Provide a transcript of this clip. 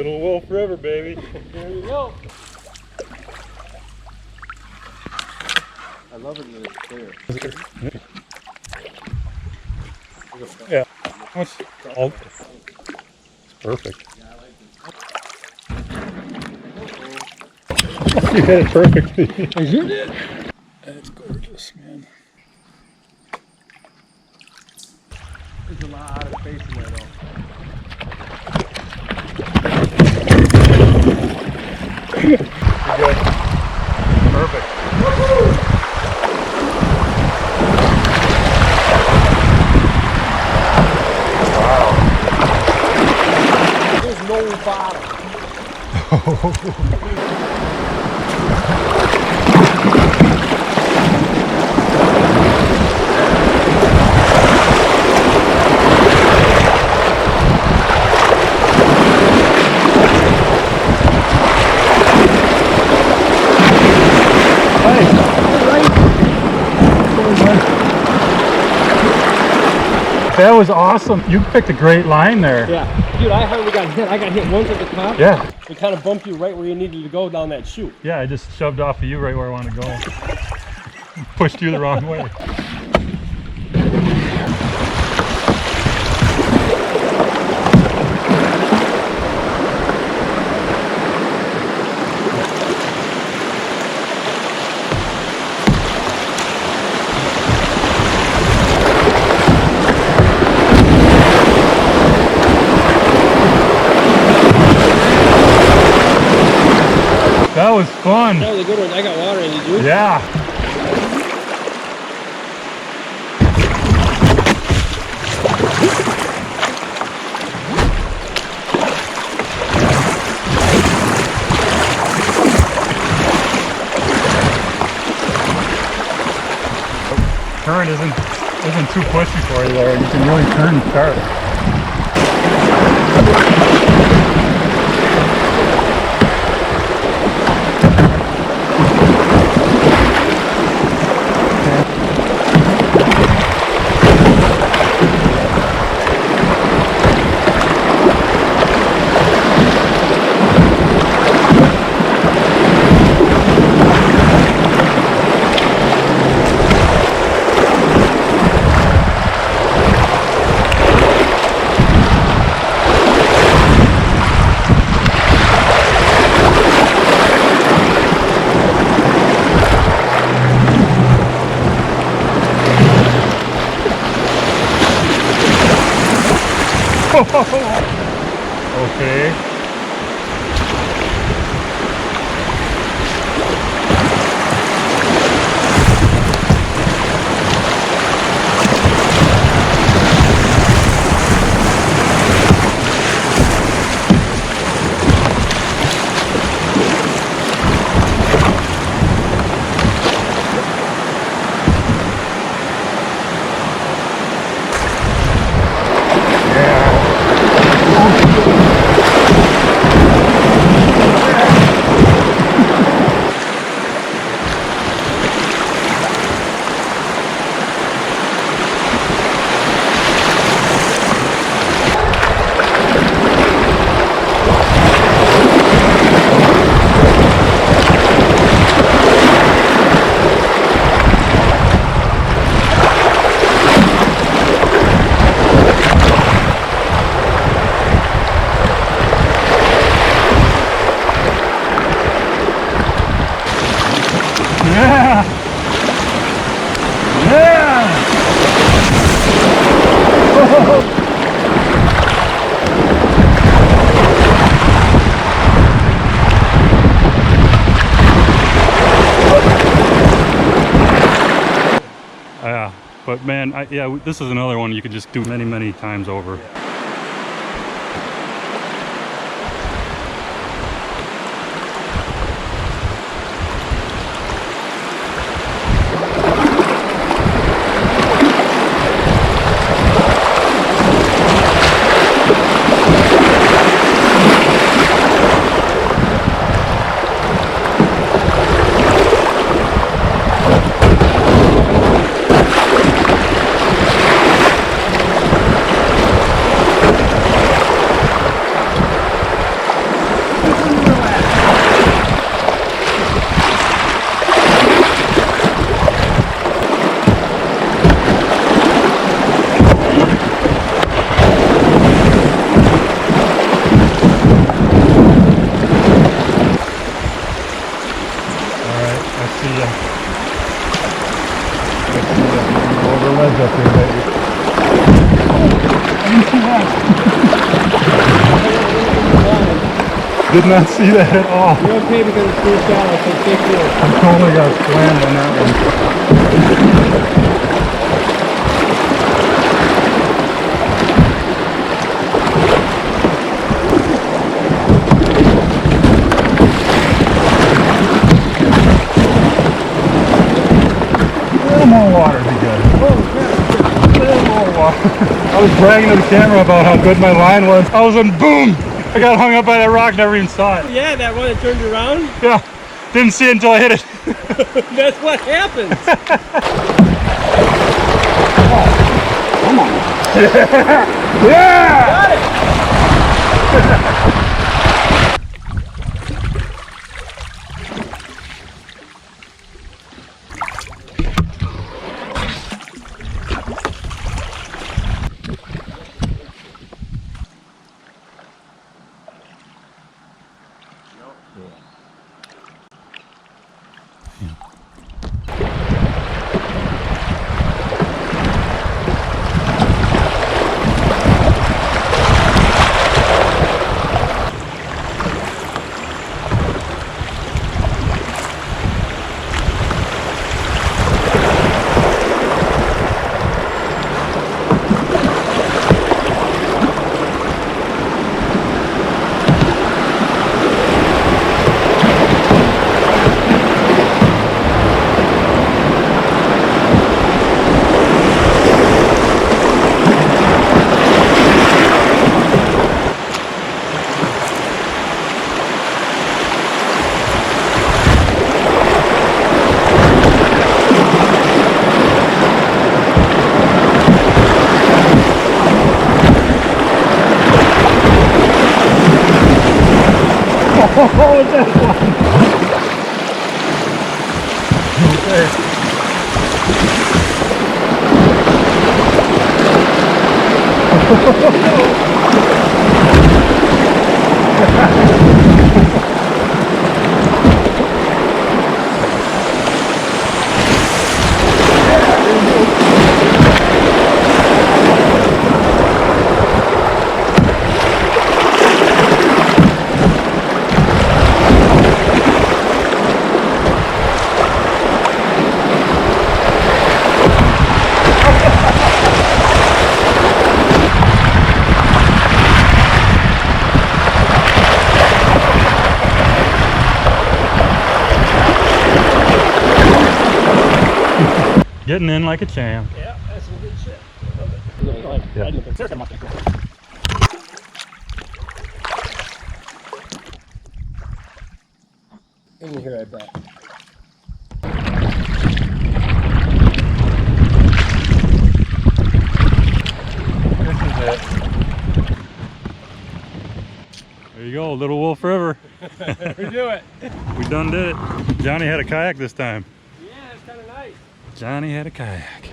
Little Wolf River, baby. There you go. I love it when it's clear. Yeah. It's perfect. You hit it perfectly. I sure did. That's gorgeous, man. There's a lot of space in there though. You're good. Perfect. Wow. There's no bottom. That was awesome. You picked a great line there. Yeah. Dude, I hardly got hit. I got hit once at the top. Yeah. It kind of bumped you right where you needed to go down that chute. Yeah, I just shoved off of you right where I want to go. Pushed you the wrong way. That was fun. That was a good one. I got water in you, dude. Yeah. Current isn't too pushy for you there. You can really turn and start. Okay. Yeah, but man, yeah, this is another one you could just do many, many times over. up here lately. I didn't see that. Did not see that at all. You're okay because it's too shallow, so take yours. I totally got slammed on that one. A little more water would be good. Oh, crap. A little more water. I was bragging to the camera about how good my line was. All of a sudden, boom! I got hung up by that rock, never even saw it. Yeah, that one that turned you around? Yeah, didn't see it until I hit it. That's what happens. Come on. Yeah! Got it. Oh, that one. Getting in like a champ. Yeah, that's some good shit. I love it. Yeah. In here, I bet. This is it. There you go, Little Wolf River. We do it. We done did it. Johnny had a kayak this time. Yeah, it's kind of nice. Johnny had a kayak.